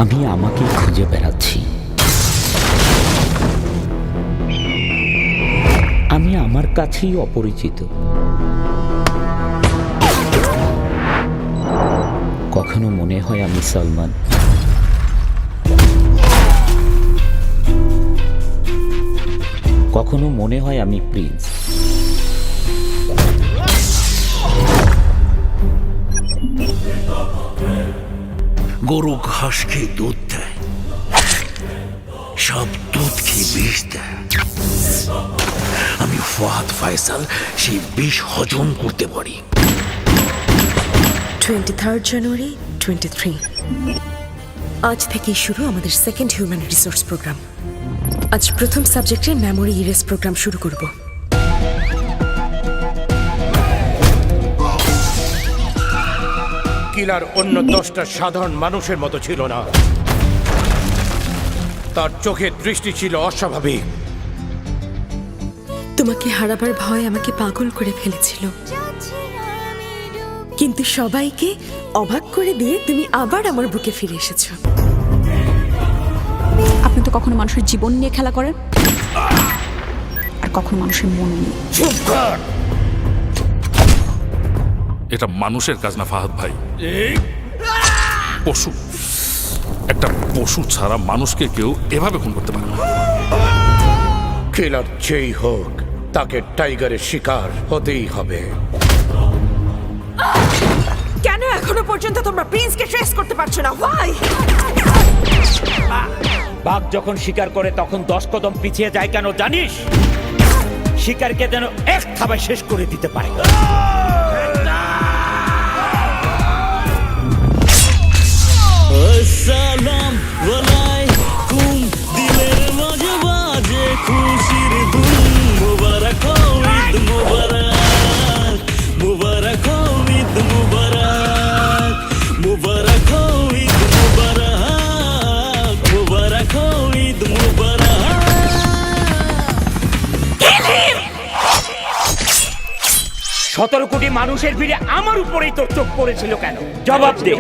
আমি আমাকে খুঁজে বেড়াচ্ছি। আমি আমার কাছেই অপরিচিত। কখনো মনে হয় আমি সালমান, কখনো মনে হয় আমি প্রিন্স। গরু ঘাস খেয়ে দুধ দেয়, সব দুধ খেয়ে বিষ দেয়। আমি ফাহাদ ফয়সাল সেই বিষ হজম করতে পারি। 23 জানুয়ারি 23 আজ থেকেই শুরু আমাদের সেকেন্ড হিউম্যান রিসোর্স প্রোগ্রাম। আজ প্রথম সাবজেক্টে মেমোরি ইরেজ প্রোগ্রাম শুরু করব। কিলার অন্য 10টা সাধারণ মানুষের মতো ছিল না। তার চোখের দৃষ্টি ছিল অস্বাভাবিক। তোমাকে হারাবার ভয় আমাকে পাগল করে ফেলেছিল, কিন্তু সবাইকে অবাক করে দিয়ে তুমি আবার আমার বুকে ফিরে এসেছো। আপনি তো কখনো মানুষের জীবন নিয়ে খেলা করেন, আর কখনো মানুষের মন নিয়ে। এটা মানুষের কাজ না ফাহাদ ভাই, পশু। একটা পশু ছাড়া মানুষকে কেউ এভাবে খুন করতে পারে না। কিলার যেই হোক, তাকে টাইগারের শিকার হতেই হবে। কেন এখনো পর্যন্ত তোমরা প্রিন্সকে ট্রেস করতে পারছো না? Why? বাঘ যখন শিকার করে তখন 10 কদম পিছিয়ে যায় কেন জানিস? শিকারকে যেন এক থাবায় শেষ করে দিতে পারে। সালাম আলাইকুম, দিলের মাঝে বাজে খুশির ধুম। মুবারক হও ঈদ মুবারক, মুবারক হও ঈদ মুবারক, মুবারক হও ঈদ মুবারক, মুবারক হও ঈদ মুবারক। 17 কোটি মানুষের ভিড়ে আমার উপরেই তোর চোখ পড়েছিল কেন? জবাব দে।